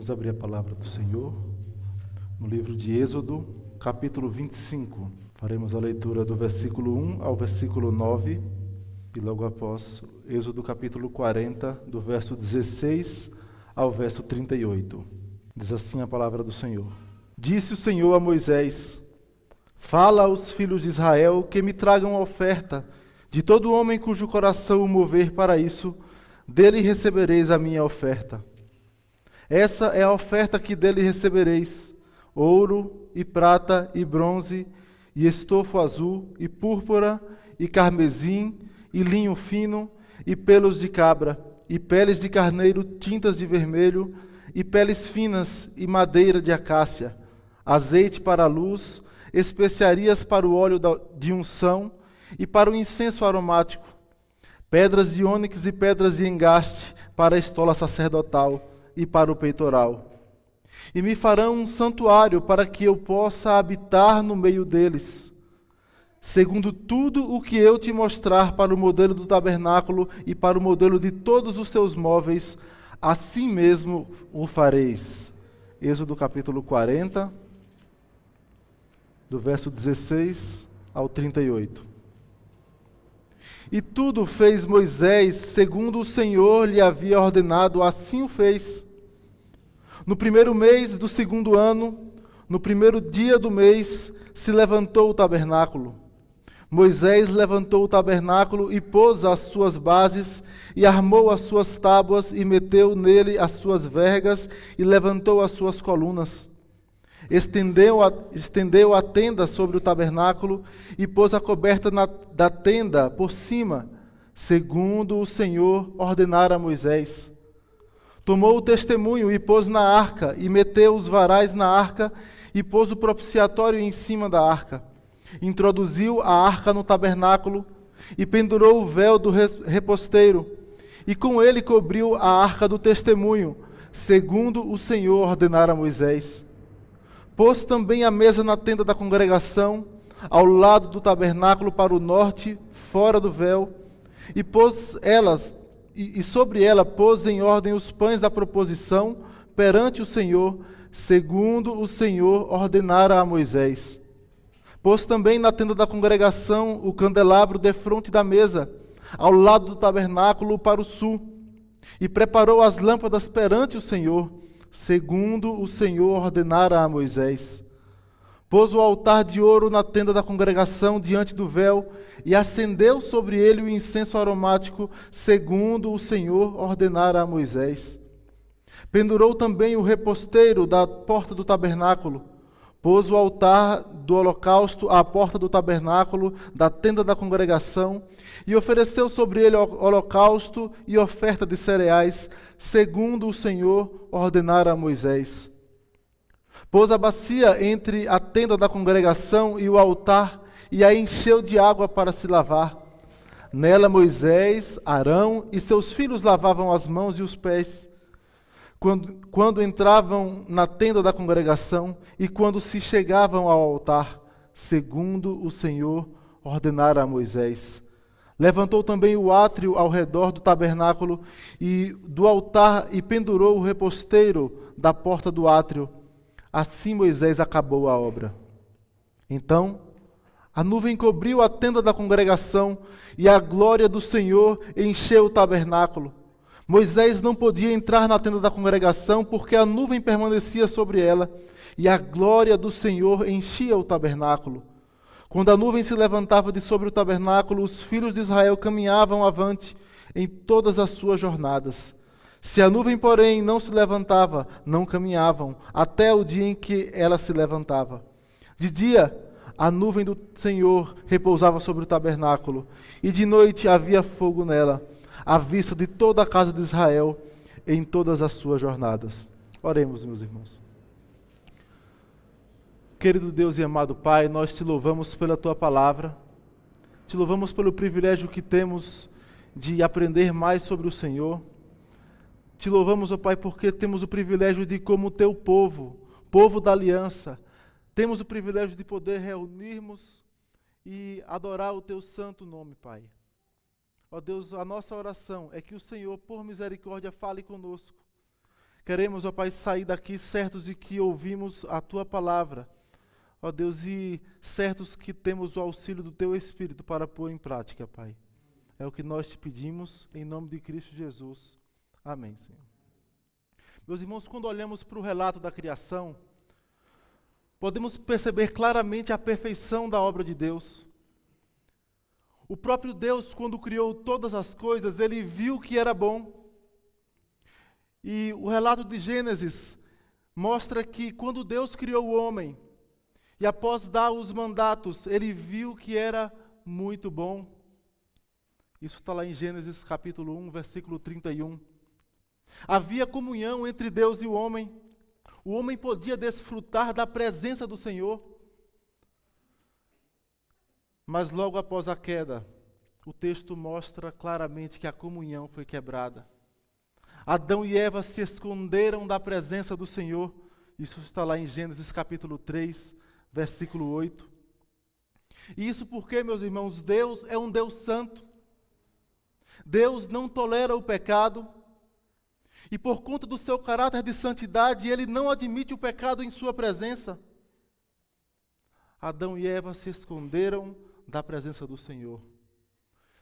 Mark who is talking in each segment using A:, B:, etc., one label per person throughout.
A: Vamos abrir a palavra do Senhor no livro de Êxodo, capítulo 25. Faremos a leitura do versículo 1 ao versículo 9 e logo após Êxodo capítulo 40, do verso 16 ao verso 38. Diz assim a palavra do Senhor. Disse o Senhor a Moisés: fala aos filhos de Israel que me tragam a oferta de todo homem cujo coração o mover para isso, dele recebereis a minha oferta. Essa é a oferta que dele recebereis: ouro, e prata, e bronze, e estofo azul, e púrpura, e carmesim, e linho fino, e pelos de cabra, e peles de carneiro tintas de vermelho, e peles finas, e madeira de acácia, azeite para a luz, especiarias para o óleo de unção, e para o incenso aromático, pedras de ônix e pedras de engaste para a estola sacerdotal, e para o peitoral. E me farão um santuário para que eu possa habitar no meio deles, segundo tudo o que eu te mostrar para o modelo do tabernáculo e para o modelo de todos os seus móveis, assim mesmo o fareis. Êxodo capítulo 40, do verso 16 ao 38. E tudo fez Moisés, segundo o Senhor lhe havia ordenado, assim o fez. No primeiro mês do segundo ano, no primeiro dia do mês, se levantou o tabernáculo. Moisés levantou o tabernáculo e pôs as suas bases, e armou as suas tábuas, e meteu nele as suas vergas, e levantou as suas colunas. Estendeu a tenda sobre o tabernáculo e pôs a coberta da tenda por cima, segundo o Senhor ordenara a Moisés. Tomou o testemunho e pôs na arca, e meteu os varais na arca, e pôs o propiciatório em cima da arca. Introduziu a arca no tabernáculo, e pendurou o véu do reposteiro, e com ele cobriu a arca do testemunho, segundo o Senhor ordenara a Moisés. Pôs também a mesa na tenda da congregação, ao lado do tabernáculo para o norte, fora do véu, e sobre ela pôs em ordem os pães da proposição perante o Senhor, segundo o Senhor ordenara a Moisés. Pôs também na tenda da congregação o candelabro defronte da mesa, ao lado do tabernáculo para o sul, e preparou as lâmpadas perante o Senhor, segundo o Senhor ordenara a Moisés. Pôs o altar de ouro na tenda da congregação diante do véu, e acendeu sobre ele o incenso aromático, segundo o Senhor ordenara a Moisés. Pendurou também o reposteiro da porta do tabernáculo. Pôs o altar do holocausto à porta do tabernáculo, da tenda da congregação, e ofereceu sobre ele holocausto e oferta de cereais, segundo o Senhor ordenara a Moisés. Pôs a bacia entre a tenda da congregação e o altar, e a encheu de água para se lavar. Nela Moisés, Arão e seus filhos lavavam as mãos e os pés, quando entravam na tenda da congregação e quando se chegavam ao altar, segundo o Senhor ordenara a Moisés. Levantou também o átrio ao redor do tabernáculo e do altar e pendurou o reposteiro da porta do átrio. Assim Moisés acabou a obra. Então a nuvem cobriu a tenda da congregação e a glória do Senhor encheu o tabernáculo. Moisés não podia entrar na tenda da congregação porque a nuvem permanecia sobre ela e a glória do Senhor enchia o tabernáculo. Quando a nuvem se levantava de sobre o tabernáculo, os filhos de Israel caminhavam avante em todas as suas jornadas. Se a nuvem, porém, não se levantava, não caminhavam, até o dia em que ela se levantava. De dia, a nuvem do Senhor repousava sobre o tabernáculo, e de noite havia fogo nela, à vista de toda a casa de Israel, em todas as suas jornadas. Oremos, meus irmãos. Querido Deus e amado Pai, nós te louvamos pela Tua palavra, te louvamos pelo privilégio que temos de aprender mais sobre o Senhor. Te louvamos, ó Pai, porque temos o privilégio de, como Teu povo, povo da aliança, temos o privilégio de poder reunirmos e adorar o Teu santo nome, Pai. Ó Deus, a nossa oração é que o Senhor, por misericórdia, fale conosco, Queremos, ó Pai, sair daqui certos de que ouvimos a Tua palavra, ó Deus, e certos que temos o auxílio do Teu Espírito para pôr em prática, Pai. É o que nós te pedimos, em nome de Cristo Jesus. Amém, Senhor. Meus irmãos, quando olhamos para o relato da criação, podemos perceber claramente a perfeição da obra de Deus. O próprio Deus, quando criou todas as coisas, Ele viu que era bom. E o relato de Gênesis mostra que quando Deus criou o homem, e após dar os mandatos, Ele viu que era muito bom. Isso está lá em Gênesis capítulo 1, versículo 31. Havia comunhão entre Deus e o homem. O homem podia desfrutar da presença do Senhor. Mas logo após a queda, o texto mostra claramente que a comunhão foi quebrada. Adão e Eva se esconderam da presença do Senhor. Isso está lá em Gênesis capítulo 3, versículo 8. E isso porque, meus irmãos, Deus é um Deus santo. Deus não tolera o pecado. E por conta do seu caráter de santidade, Ele não admite o pecado em sua presença. Adão e Eva se esconderam da presença do Senhor.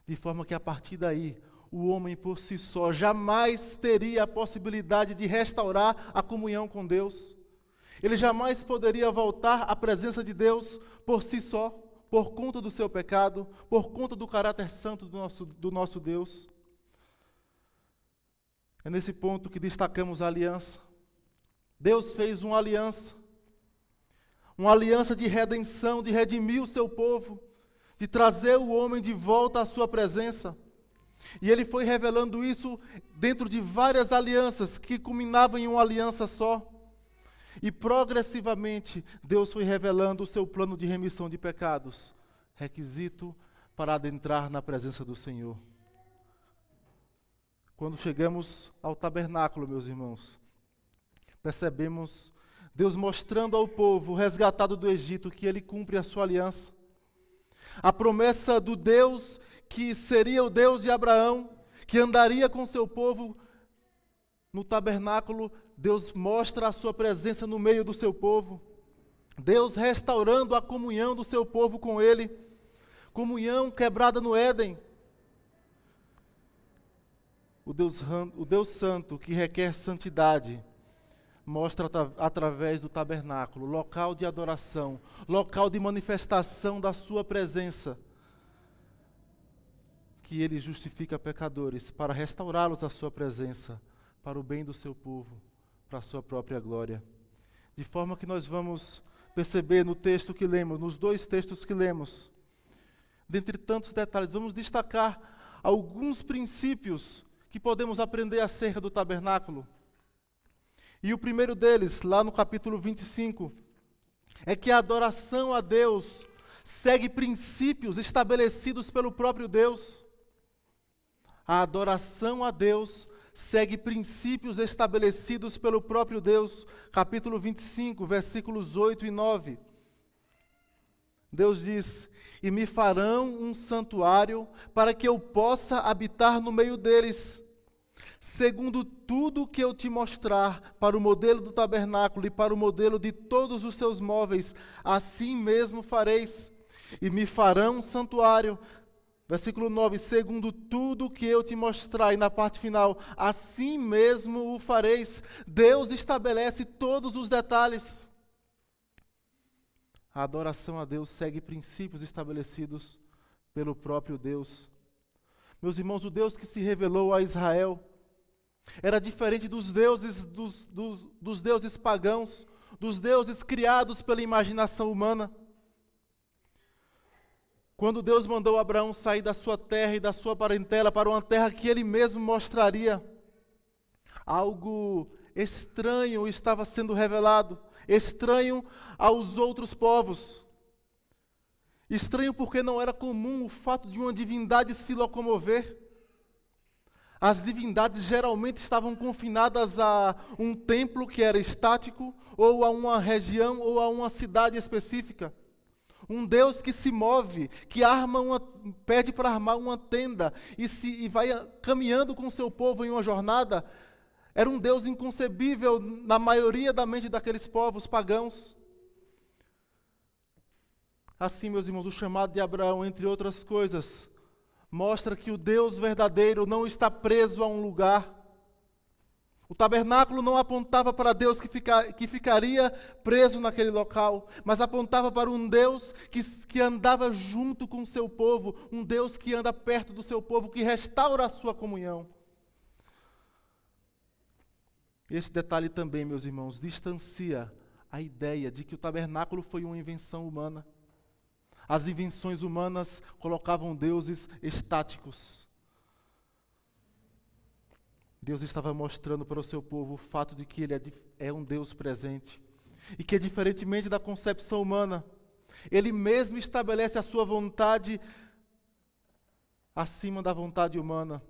A: De forma que a partir daí, o homem por si só jamais teria a possibilidade de restaurar a comunhão com Deus. Ele jamais poderia voltar à presença de Deus por si só, por conta do seu pecado, por conta do caráter santo do nosso Deus. É nesse ponto que destacamos a aliança. Deus fez uma aliança de redenção, de redimir o seu povo, de trazer o homem de volta à sua presença. E Ele foi revelando isso dentro de várias alianças que culminavam em uma aliança só. E progressivamente Deus foi revelando o seu plano de remissão de pecados, requisito para adentrar na presença do Senhor. Quando chegamos ao tabernáculo, meus irmãos, percebemos Deus mostrando ao povo resgatado do Egito que Ele cumpre a sua aliança. A promessa do Deus que seria o Deus de Abraão, que andaria com seu povo no tabernáculo, Deus mostra a sua presença no meio do seu povo. Deus restaurando a comunhão do seu povo com Ele. Comunhão quebrada no Éden. O Deus Santo, que requer santidade, mostra através do tabernáculo, local de adoração, local de manifestação da sua presença, que Ele justifica pecadores para restaurá-los à sua presença, para o bem do seu povo, para a sua própria glória. De forma que nós vamos perceber no texto que lemos, nos dois textos que lemos, dentre tantos detalhes, vamos destacar alguns princípios que podemos aprender acerca do tabernáculo. E o primeiro deles, lá no capítulo 25, é que a adoração a Deus segue princípios estabelecidos pelo próprio Deus. A adoração a Deus segue princípios estabelecidos pelo próprio Deus. Capítulo 25, versículos 8 e 9. Deus diz: e me farão um santuário para que eu possa habitar no meio deles, segundo tudo que eu te mostrar, para o modelo do tabernáculo e para o modelo de todos os seus móveis, assim mesmo fareis. E me farão um santuário, versículo 9, segundo tudo que eu te mostrar, e na parte final, assim mesmo o fareis. Deus estabelece todos os detalhes. A adoração a Deus segue princípios estabelecidos pelo próprio Deus. Meus irmãos, o Deus que se revelou a Israel era diferente dos deuses, dos deuses pagãos, dos deuses criados pela imaginação humana. Quando Deus mandou Abraão sair da sua terra e da sua parentela para uma terra que Ele mesmo mostraria, algo estranho estava sendo revelado, estranho aos outros povos. Estranho porque não era comum o fato de uma divindade se locomover. As divindades geralmente estavam confinadas a um templo que era estático, ou a uma região, ou a uma cidade específica. Um Deus que se move, que pede para armar uma tenda e vai caminhando com o seu povo em uma jornada, Era um Deus inconcebível na maioria da mente daqueles povos pagãos. Assim, meus irmãos, o chamado de Abraão, entre outras coisas, mostra que o Deus verdadeiro não está preso a um lugar. O tabernáculo não apontava para Deus que ficaria preso naquele local, mas apontava para um Deus que andava junto com o seu povo, um Deus que anda perto do seu povo, que restaura a sua comunhão. Esse detalhe também, meus irmãos, distancia a ideia de que o tabernáculo foi uma invenção humana. As invenções humanas colocavam deuses estáticos. Deus estava mostrando para o seu povo o fato de que Ele é um Deus presente. E que, diferentemente da concepção humana, Ele mesmo estabelece a sua vontade acima da vontade humana.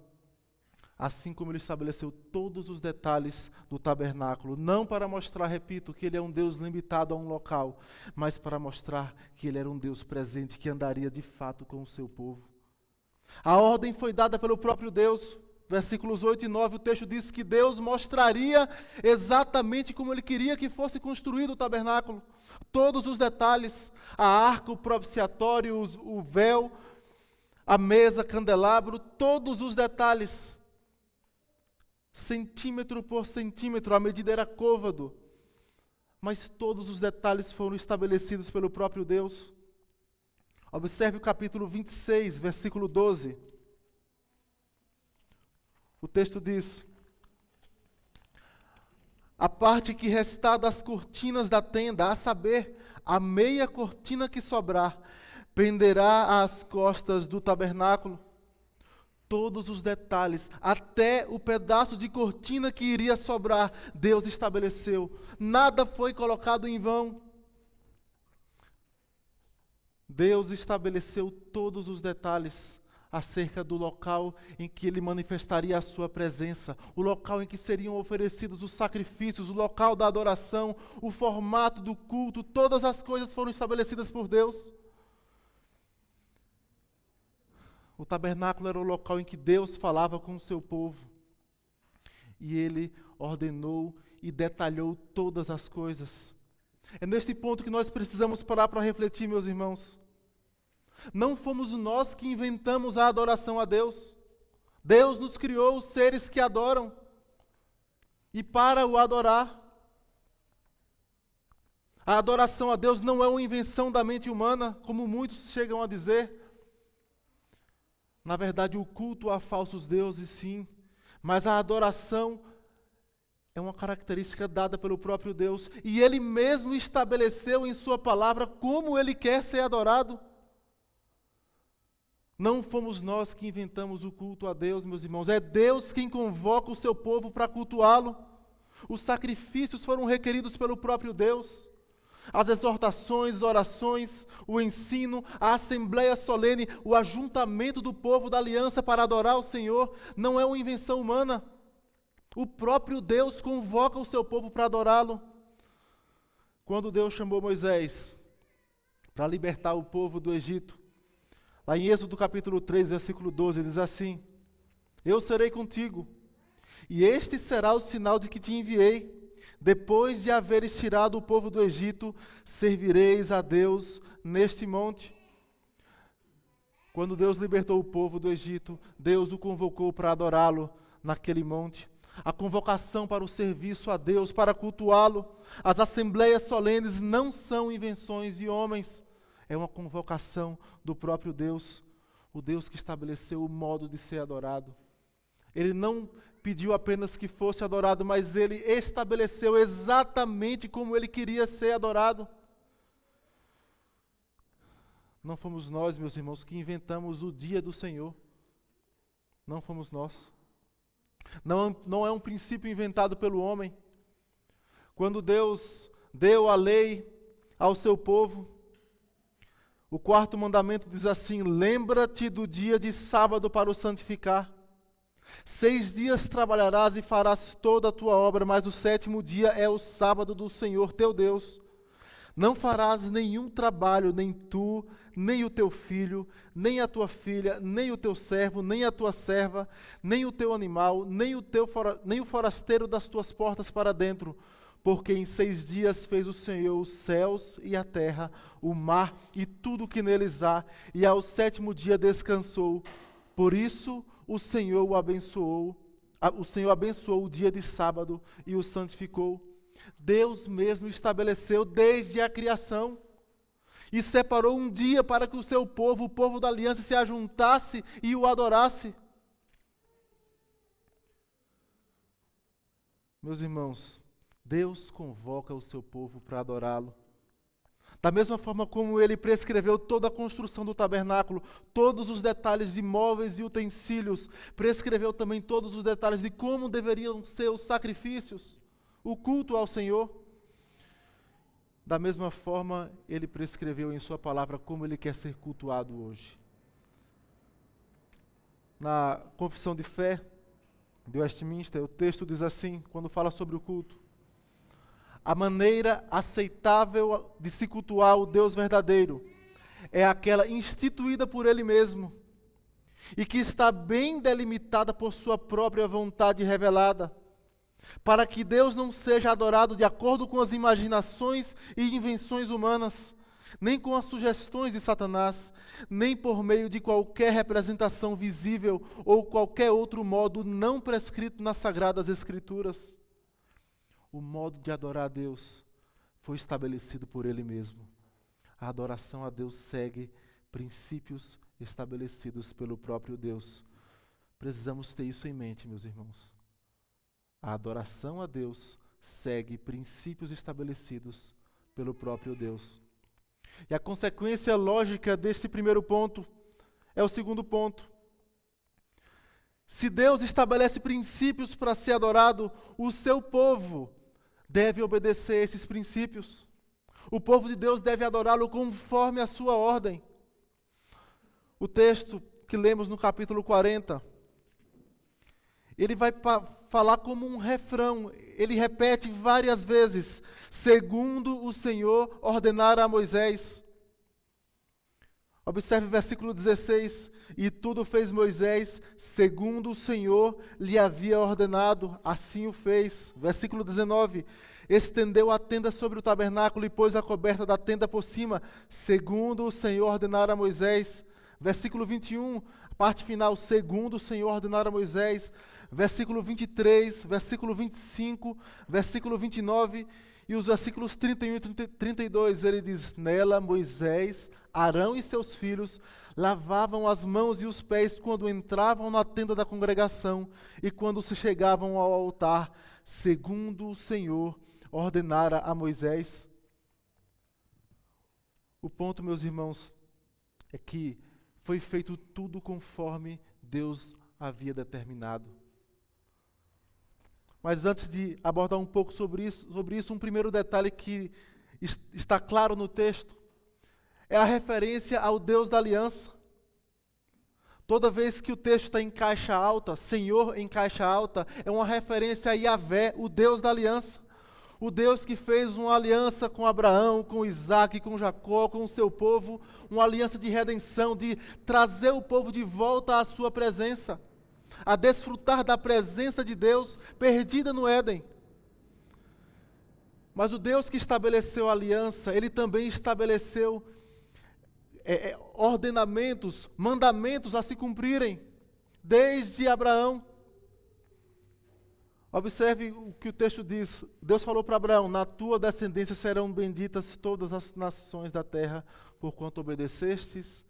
A: Assim como Ele estabeleceu todos os detalhes do tabernáculo. Não para mostrar, repito, que Ele é um Deus limitado a um local, mas para mostrar que Ele era um Deus presente, que andaria de fato com o seu povo. A ordem foi dada pelo próprio Deus. Versículos 8 e 9, o texto diz que Deus mostraria exatamente como Ele queria que fosse construído o tabernáculo. Todos os detalhes, a arca, o propiciatório, o véu, a mesa, candelabro, todos os detalhes. Centímetro por centímetro, a medida era côvado. Mas todos os detalhes foram estabelecidos pelo próprio Deus. Observe o capítulo 26, versículo 12. O texto diz: a parte que restar das cortinas da tenda, a saber, a meia cortina que sobrar, penderá às costas do tabernáculo. Todos os detalhes, até o pedaço de cortina que iria sobrar, Deus estabeleceu. Nada foi colocado em vão. Deus estabeleceu todos os detalhes acerca do local em que Ele manifestaria a sua presença, o local em que seriam oferecidos os sacrifícios, o local da adoração, o formato do culto, todas as coisas foram estabelecidas por Deus. O tabernáculo era o local em que Deus falava com o seu povo. E Ele ordenou e detalhou todas as coisas. É neste ponto que nós precisamos parar para refletir, meus irmãos. Não fomos nós que inventamos a adoração a Deus. Deus nos criou os seres que adoram. E para o adorar. A adoração a Deus não é uma invenção da mente humana, como muitos chegam a dizer. Na verdade, o culto a falsos deuses, sim. Mas a adoração é uma característica dada pelo próprio Deus. E Ele mesmo estabeleceu em sua palavra como Ele quer ser adorado. Não fomos nós que inventamos o culto a Deus, meus irmãos. É Deus quem convoca o seu povo para cultuá-lo. Os sacrifícios foram requeridos pelo próprio Deus. As exortações, orações, o ensino, a assembleia solene, o ajuntamento do povo da aliança para adorar o Senhor, não é uma invenção humana. O próprio Deus convoca o seu povo para adorá-lo. Quando Deus chamou Moisés para libertar o povo do Egito, lá em Êxodo capítulo 3, versículo 12, diz assim: eu serei contigo, e este será o sinal de que te enviei. Depois de haveres tirado o povo do Egito, servireis a Deus neste monte. Quando Deus libertou o povo do Egito, Deus o convocou para adorá-lo naquele monte. A convocação para o serviço a Deus, para cultuá-lo. As assembleias solenes não são invenções de homens. É uma convocação do próprio Deus, o Deus que estabeleceu o modo de ser adorado. Ele não pediu apenas que fosse adorado, mas Ele estabeleceu exatamente como Ele queria ser adorado. Não fomos nós, meus irmãos, que inventamos o dia do Senhor. Não fomos nós. Não é um princípio inventado pelo homem. Quando Deus deu a lei ao seu povo, o quarto mandamento diz assim: lembra-te do dia de sábado para o santificar. 6 dias trabalharás e farás toda a tua obra, mas o 7º dia é o sábado do Senhor teu Deus. Não farás nenhum trabalho, nem tu, nem o teu filho, nem a tua filha, nem o teu servo, nem a tua serva, nem o teu animal, nem o forasteiro das tuas portas para dentro, porque em 6 dias fez o Senhor os céus e a terra, o mar e tudo o que neles há, e ao 7º dia descansou. Por isso o Senhor abençoou o dia de sábado e o santificou. Deus mesmo estabeleceu desde a criação e separou um dia para que o seu povo, o povo da aliança, se ajuntasse e o adorasse. Meus irmãos, Deus convoca o seu povo para adorá-lo. Da mesma forma como ele prescreveu toda a construção do tabernáculo, todos os detalhes de móveis e utensílios, prescreveu também todos os detalhes de como deveriam ser os sacrifícios, o culto ao Senhor. Da mesma forma, ele prescreveu em sua palavra como ele quer ser cultuado hoje. Na Confissão de Fé de Westminster, o texto diz assim, quando fala sobre o culto: a maneira aceitável de se cultuar o Deus verdadeiro é aquela instituída por Ele mesmo e que está bem delimitada por sua própria vontade revelada, para que Deus não seja adorado de acordo com as imaginações e invenções humanas, nem com as sugestões de Satanás, nem por meio de qualquer representação visível ou qualquer outro modo não prescrito nas Sagradas Escrituras. O modo de adorar a Deus foi estabelecido por Ele mesmo. A adoração a Deus segue princípios estabelecidos pelo próprio Deus. Precisamos ter isso em mente, meus irmãos. A adoração a Deus segue princípios estabelecidos pelo próprio Deus. E a consequência lógica desse primeiro ponto é o segundo ponto. Se Deus estabelece princípios para ser adorado, o seu povo deve obedecer esses princípios. O povo de Deus deve adorá-lo conforme a sua ordem. O texto que lemos no capítulo 40, ele vai falar como um refrão, ele repete várias vezes, segundo o Senhor ordenara a Moisés. Observe o versículo 16, e tudo fez Moisés, segundo o Senhor lhe havia ordenado, assim o fez. Versículo 19, estendeu a tenda sobre o tabernáculo e pôs a coberta da tenda por cima, segundo o Senhor ordenara a Moisés. Versículo 21, a parte final, segundo o Senhor ordenara a Moisés. Versículo 23, versículo 25, versículo 29 e os versículos 31 e 32, ele diz, nela Moisés, Arão e seus filhos lavavam as mãos e os pés quando entravam na tenda da congregação e quando se chegavam ao altar, segundo o Senhor ordenara a Moisés. O ponto, meus irmãos, é que foi feito tudo conforme Deus havia determinado. Mas antes de abordar um pouco sobre isso, um primeiro detalhe que está claro no texto é a referência ao Deus da aliança. Toda vez que o texto está em caixa alta, Senhor em caixa alta, é uma referência a Yahvé, o Deus da aliança. O Deus que fez uma aliança com Abraão, com Isaac, com Jacó, com o seu povo, uma aliança de redenção, de trazer o povo de volta à sua presença, a desfrutar da presença de Deus perdida no Éden. Mas o Deus que estabeleceu a aliança, Ele também estabeleceu ordenamentos, mandamentos a se cumprirem, desde Abraão. Observe o que o texto diz. Deus falou para Abraão, na tua descendência serão benditas todas as nações da terra, porquanto obedeceste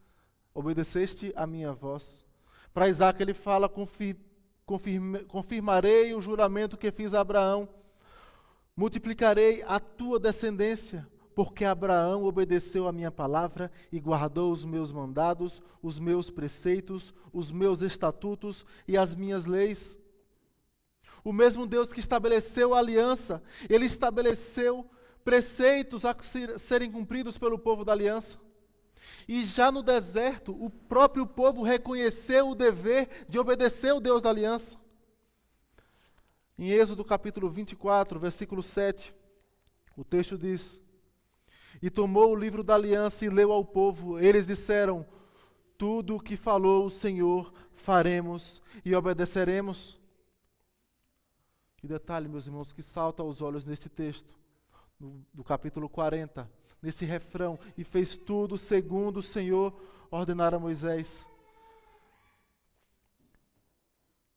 A: a minha voz. Para Isaac ele fala, confirmarei o juramento que fiz a Abraão, multiplicarei a tua descendência, porque Abraão obedeceu a minha palavra e guardou os meus mandados, os meus preceitos, os meus estatutos e as minhas leis. O mesmo Deus que estabeleceu a aliança, Ele estabeleceu preceitos a serem cumpridos pelo povo da aliança. E já no deserto, o próprio povo reconheceu o dever de obedecer o Deus da aliança. Em Êxodo capítulo 24, versículo 7, o texto diz, e tomou o livro da aliança e leu ao povo. Eles disseram: tudo o que falou o Senhor faremos e obedeceremos. E detalhe, meus irmãos, que salta aos olhos nesse texto, do capítulo 40, nesse refrão: e fez tudo segundo o Senhor ordenara a Moisés.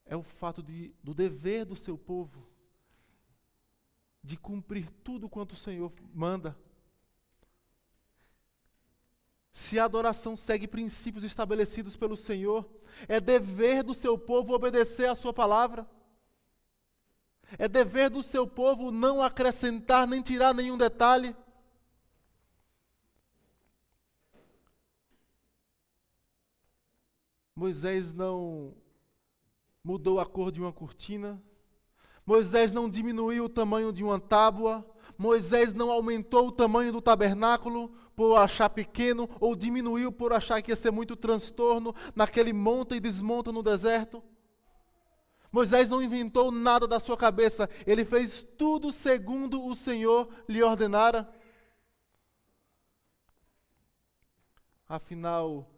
A: É o fato do dever do seu povo, de cumprir tudo quanto o Senhor manda. Se a adoração segue princípios estabelecidos pelo Senhor, é dever do seu povo obedecer à sua palavra. É dever do seu povo não acrescentar nem tirar nenhum detalhe. Moisés não mudou a cor de uma cortina. Moisés não diminuiu o tamanho de uma tábua. Moisés não aumentou o tamanho do tabernáculo por achar pequeno, ou diminuiu por achar que ia ser muito transtorno naquele monta e desmonta no deserto. Moisés não inventou nada da sua cabeça. Ele fez tudo segundo o Senhor lhe ordenara. Afinal,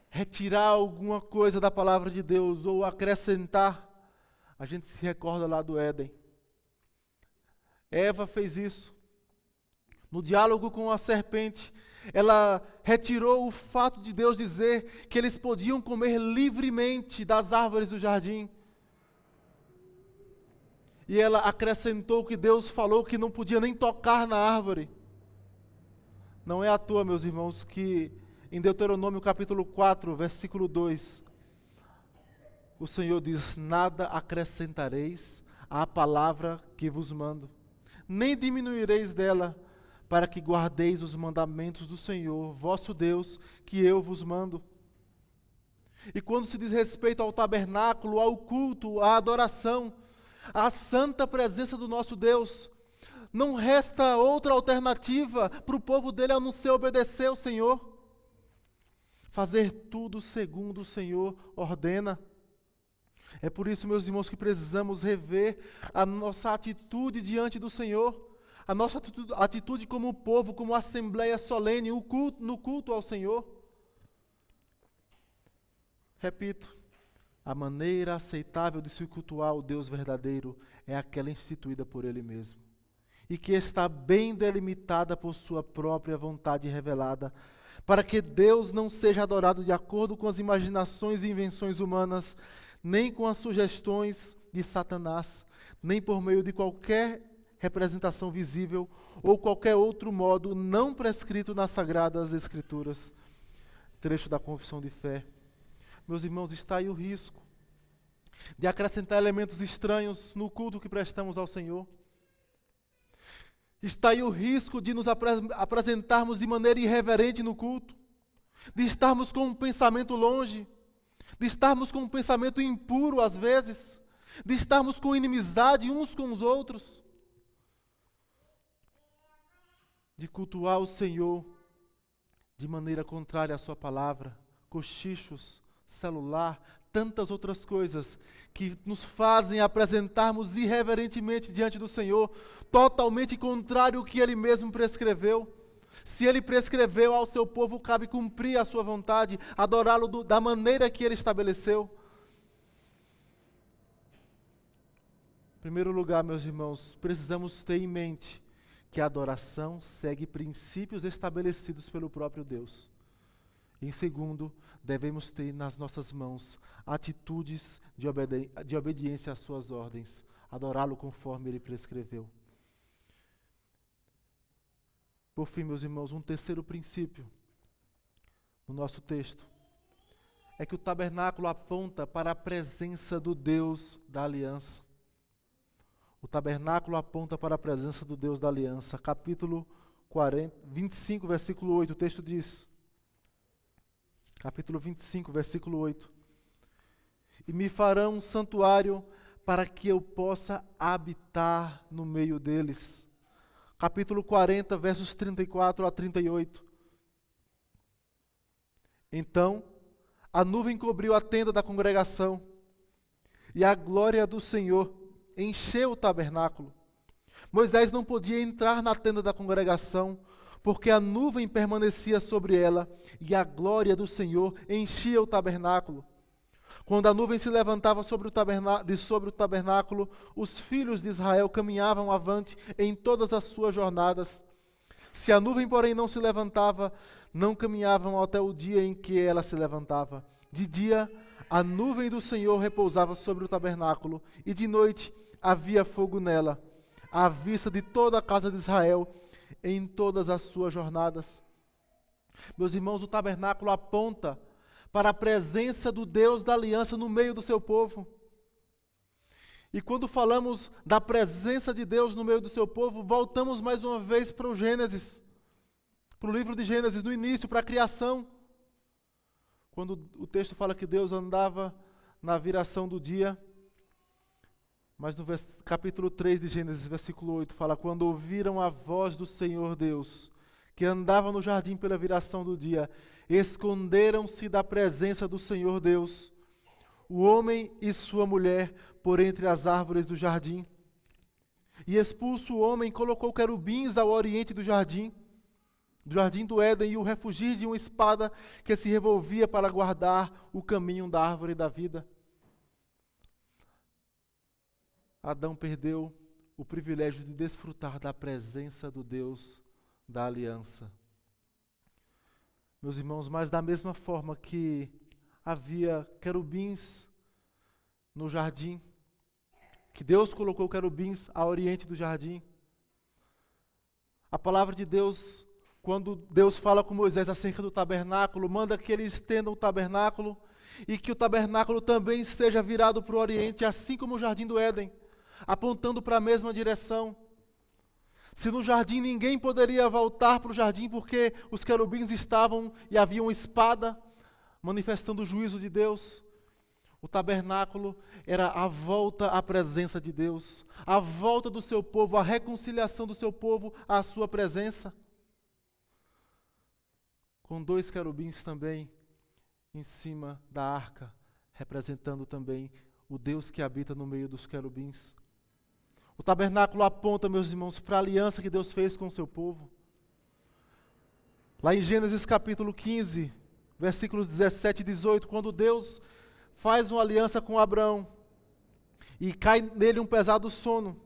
A: retirar alguma coisa da palavra de Deus ou acrescentar, a gente se recorda lá do Éden. Eva fez isso. No diálogo com a serpente, ela retirou o fato de Deus dizer que eles podiam comer livremente das árvores do jardim. E ela acrescentou que Deus falou que não podia nem tocar na árvore. Não é à toa, meus irmãos, que em Deuteronômio capítulo 4, versículo 2, o Senhor diz: nada acrescentareis à palavra que vos mando, nem diminuireis dela, para que guardeis os mandamentos do Senhor, vosso Deus, que eu vos mando. E quando se diz respeito ao tabernáculo, ao culto, à adoração, à santa presença do nosso Deus, não resta outra alternativa para o povo dele a não ser obedecer ao Senhor. Fazer tudo segundo o Senhor ordena. É por isso, meus irmãos, que precisamos rever a nossa atitude diante do Senhor, a nossa atitude como povo, como assembleia solene, no culto ao Senhor. Repito, a maneira aceitável de se cultuar o Deus verdadeiro é aquela instituída por Ele mesmo, e que está bem delimitada por sua própria vontade revelada, para que Deus não seja adorado de acordo com as imaginações e invenções humanas, nem com as sugestões de Satanás, nem por meio de qualquer representação visível ou qualquer outro modo não prescrito nas Sagradas Escrituras. Trecho da Confissão de Fé. Meus irmãos, está aí o risco de acrescentar elementos estranhos no culto que prestamos ao Senhor. Está aí o risco de nos apresentarmos de maneira irreverente no culto, de estarmos com um pensamento longe, de estarmos com um pensamento impuro às vezes, de estarmos com inimizade uns com os outros, de cultuar o Senhor de maneira contrária à sua palavra, cochichos, celular, tantas outras coisas que nos fazem apresentarmos irreverentemente diante do Senhor, totalmente contrário ao que Ele mesmo prescreveu. Se Ele prescreveu ao seu povo, cabe cumprir a sua vontade, adorá-lo da maneira que Ele estabeleceu. Em primeiro lugar, meus irmãos, precisamos ter em mente que a adoração segue princípios estabelecidos pelo próprio Deus. Em segundo, devemos ter nas nossas mãos atitudes de obediência às suas ordens, adorá-lo conforme Ele prescreveu. Por fim, meus irmãos, um terceiro princípio no nosso texto é que o tabernáculo aponta para a presença do Deus da aliança. O tabernáculo aponta para a presença do Deus da aliança. Capítulo 25, versículo 8, o texto diz, capítulo 25, versículo 8, e me farão um santuário para que eu possa habitar no meio deles. Capítulo 40, versos 34 a 38. Então, a nuvem cobriu a tenda da congregação, e a glória do Senhor encheu o tabernáculo. Moisés não podia entrar na tenda da congregação, porque a nuvem permanecia sobre ela, e a glória do Senhor enchia o tabernáculo. Quando a nuvem se levantava sobre o tabernáculo, os filhos de Israel caminhavam avante em todas as suas jornadas. Se a nuvem, porém, não se levantava, não caminhavam até o dia em que ela se levantava. De dia, a nuvem do Senhor repousava sobre o tabernáculo, e de noite havia fogo nela, à vista de toda a casa de Israel, em todas as suas jornadas. Meus irmãos, o tabernáculo aponta para a presença do Deus da aliança no meio do seu povo. E quando falamos da presença de Deus no meio do seu povo, voltamos mais uma vez para o Gênesis, para o livro de Gênesis, no início, para a criação. Quando o texto fala que Deus andava na viração do dia, mas no capítulo 3 de Gênesis, versículo 8, fala: quando ouviram a voz do Senhor Deus, que andava no jardim pela viração do dia, esconderam-se da presença do Senhor Deus, o homem e sua mulher, por entre as árvores do jardim. E expulso o homem, colocou querubins ao oriente do jardim do Éden, e o refugio de uma espada que se revolvia para guardar o caminho da árvore da vida. Adão perdeu o privilégio de desfrutar da presença do Deus da aliança. Meus irmãos, mas da mesma forma que havia querubins no jardim, que Deus colocou querubins ao oriente do jardim, a palavra de Deus, quando Deus fala com Moisés acerca do tabernáculo, manda que ele estenda o tabernáculo e que o tabernáculo também seja virado para o oriente, assim como o jardim do Éden, apontando para a mesma direção. Se no jardim ninguém poderia voltar para o jardim porque os querubins estavam e havia uma espada manifestando o juízo de Deus, o tabernáculo era a volta à presença de Deus, a volta do seu povo, a reconciliação do seu povo à sua presença. Com 2 querubins também em cima da arca, representando também o Deus que habita no meio dos querubins. O tabernáculo aponta, meus irmãos, para a aliança que Deus fez com o seu povo. Lá em Gênesis capítulo 15, versículos 17 e 18, quando Deus faz uma aliança com Abraão e cai nele um pesado sono,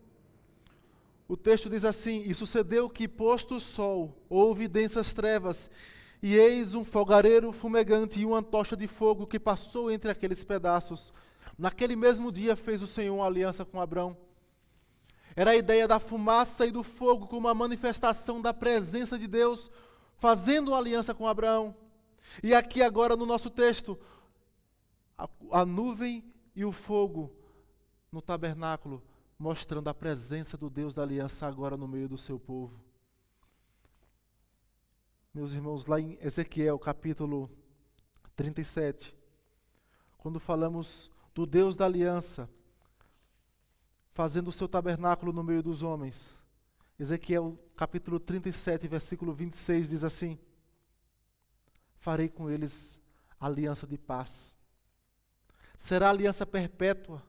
A: o texto diz assim: e sucedeu que, posto o sol, houve densas trevas, e eis um fogareiro fumegante e uma tocha de fogo que passou entre aqueles pedaços. Naquele mesmo dia fez o Senhor uma aliança com Abraão. Era a ideia da fumaça e do fogo como uma manifestação da presença de Deus, fazendo uma aliança com Abraão. E aqui agora no nosso texto, a nuvem e o fogo no tabernáculo, mostrando a presença do Deus da aliança agora no meio do seu povo. Meus irmãos, lá em Ezequiel capítulo 37, quando falamos do Deus da aliança, fazendo o seu tabernáculo no meio dos homens, Ezequiel capítulo 37, versículo 26 diz assim: farei com eles aliança de paz. Será aliança perpétua.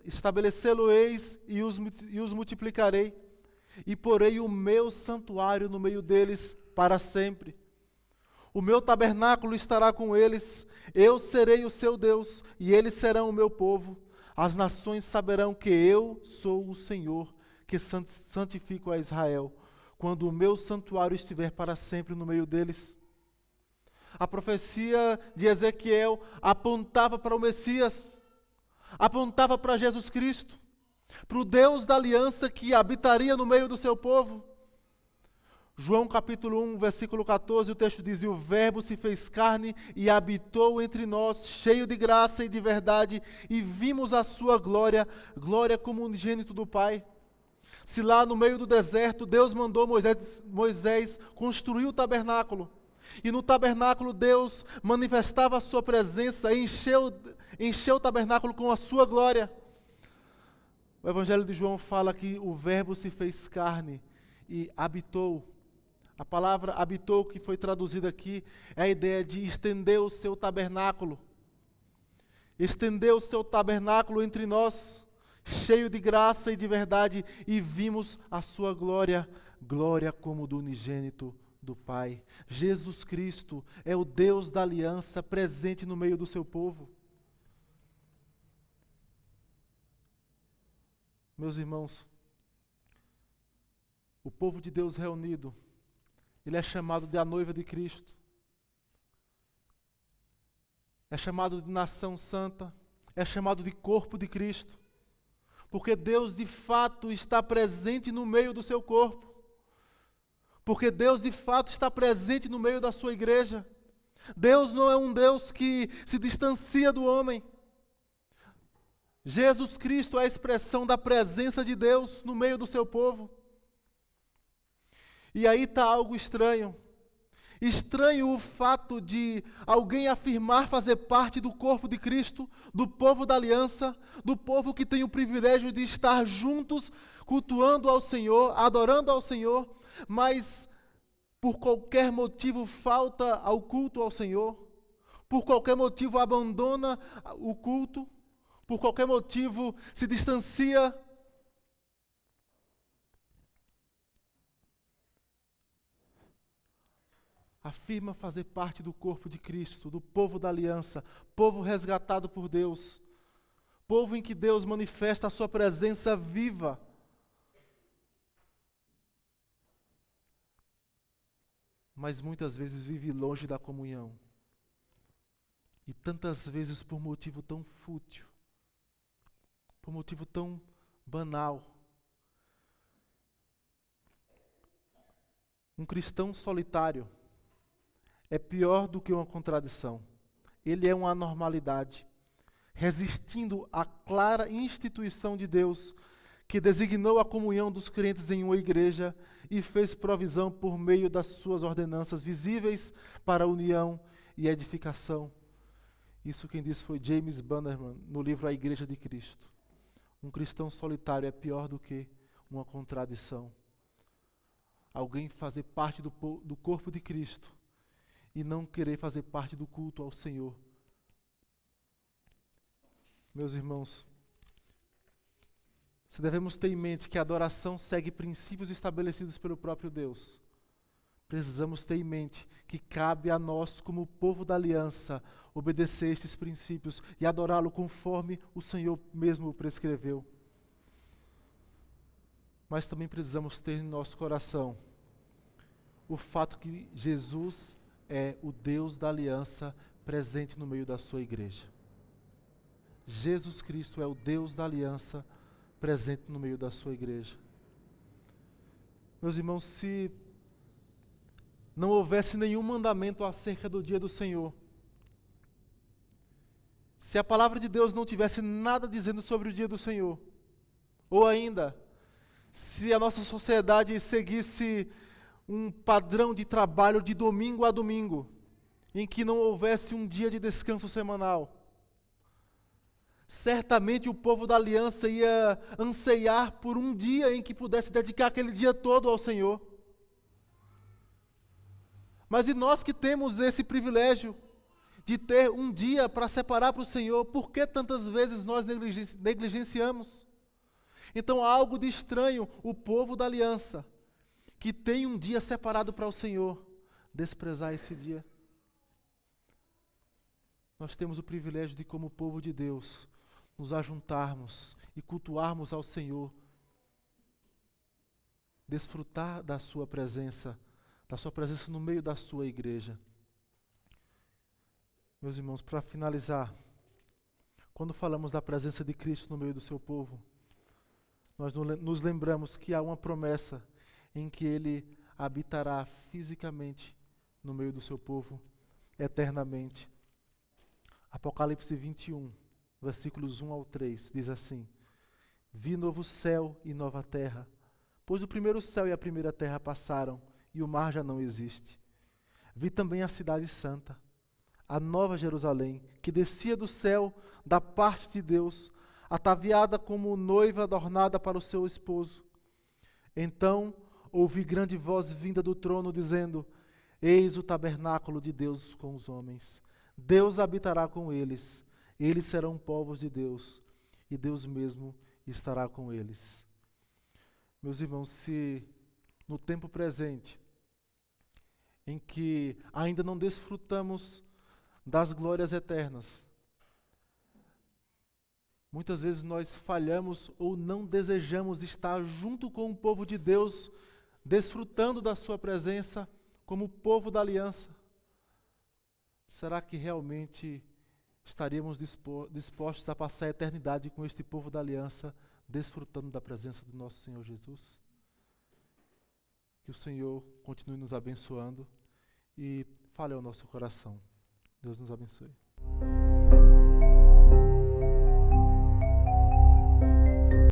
A: Estabelecê-lo-eis e os multiplicarei, e porei o meu santuário no meio deles para sempre. O meu tabernáculo estará com eles, eu serei o seu Deus, e eles serão o meu povo. As nações saberão que eu sou o Senhor, que santifico a Israel, quando o meu santuário estiver para sempre no meio deles. A profecia de Ezequiel apontava para o Messias, apontava para Jesus Cristo, para o Deus da aliança que habitaria no meio do seu povo. João capítulo 1, versículo 14, o texto diz: e o Verbo se fez carne e habitou entre nós, cheio de graça e de verdade, e vimos a sua glória, glória como unigênito do Pai. Se lá no meio do deserto Deus mandou Moisés construir o tabernáculo, e no tabernáculo Deus manifestava a sua presença, encheu o tabernáculo com a sua glória. O Evangelho de João fala que o Verbo se fez carne e habitou. A palavra habitou, que foi traduzida aqui, é a ideia de estender o seu tabernáculo. Estender o seu tabernáculo entre nós, cheio de graça e de verdade, e vimos a sua glória, glória como do unigênito do Pai. Jesus Cristo é o Deus da aliança presente no meio do seu povo. Meus irmãos, o povo de Deus reunido, ele é chamado de a noiva de Cristo. É chamado de nação santa, é chamado de corpo de Cristo, porque Deus de fato está presente no meio do seu corpo, porque Deus de fato está presente no meio da sua igreja. Deus não é um Deus que se distancia do homem. Jesus Cristo é a expressão da presença de Deus no meio do seu povo. E aí está algo estranho. Estranho o fato de alguém afirmar fazer parte do corpo de Cristo, do povo da aliança, do povo que tem o privilégio de estar juntos, cultuando ao Senhor, adorando ao Senhor, mas por qualquer motivo falta ao culto ao Senhor, por qualquer motivo abandona o culto, por qualquer motivo se distancia. Afirma fazer parte do corpo de Cristo, do povo da aliança, povo resgatado por Deus, povo em que Deus manifesta a sua presença viva. Mas muitas vezes vive longe da comunhão. E tantas vezes por motivo tão fútil, por motivo tão banal. Um cristão solitário é pior do que uma contradição. Ele é uma anormalidade, resistindo à clara instituição de Deus, que designou a comunhão dos crentes em uma igreja e fez provisão por meio das suas ordenanças visíveis para a união e edificação. Isso quem disse foi James Bannerman, no livro A Igreja de Cristo. Um cristão solitário é pior do que uma contradição. Alguém fazer parte do corpo de Cristo e não querer fazer parte do culto ao Senhor. Meus irmãos, se devemos ter em mente que a adoração segue princípios estabelecidos pelo próprio Deus, precisamos ter em mente que cabe a nós, como povo da aliança, obedecer estes princípios e adorá-lo conforme o Senhor mesmo o prescreveu. Mas também precisamos ter em nosso coração o fato que Jesus é o Deus da aliança presente no meio da sua igreja. Jesus Cristo é o Deus da aliança presente no meio da sua igreja. Meus irmãos, se não houvesse nenhum mandamento acerca do dia do Senhor, se a palavra de Deus não tivesse nada dizendo sobre o dia do Senhor, ou ainda, se a nossa sociedade seguisse um padrão de trabalho de domingo a domingo, em que não houvesse um dia de descanso semanal, certamente o povo da aliança ia anseiar por um dia em que pudesse dedicar aquele dia todo ao Senhor. Mas e nós que temos esse privilégio de ter um dia para separar para o Senhor, por que tantas vezes nós negligenciamos? Então há algo de estranho o povo da aliança, que tem um dia separado para o Senhor, desprezar esse dia. Nós temos o privilégio de, como povo de Deus, nos ajuntarmos e cultuarmos ao Senhor, desfrutar da sua presença no meio da sua igreja. Meus irmãos, para finalizar, quando falamos da presença de Cristo no meio do seu povo, nós nos lembramos que há uma promessa em que Ele habitará fisicamente no meio do seu povo, eternamente. Apocalipse 21, versículos 1 ao 3, diz assim: Vi novo céu e nova terra, pois o primeiro céu e a primeira terra passaram, e o mar já não existe. Vi também a cidade santa, a nova Jerusalém, que descia do céu da parte de Deus, ataviada como noiva adornada para o seu esposo. Então ouvi grande voz vinda do trono, dizendo: Eis o tabernáculo de Deus com os homens. Deus habitará com eles. Eles serão povos de Deus, e Deus mesmo estará com eles. Meus irmãos, se no tempo presente, em que ainda não desfrutamos das glórias eternas. Muitas vezes nós falhamos ou não desejamos estar junto com o povo de Deus, desfrutando da sua presença como povo da aliança. Será que realmente estaríamos dispostos a passar a eternidade com este povo da aliança, desfrutando da presença do nosso Senhor Jesus? Que o Senhor continue nos abençoando e fale ao nosso coração. Deus nos abençoe.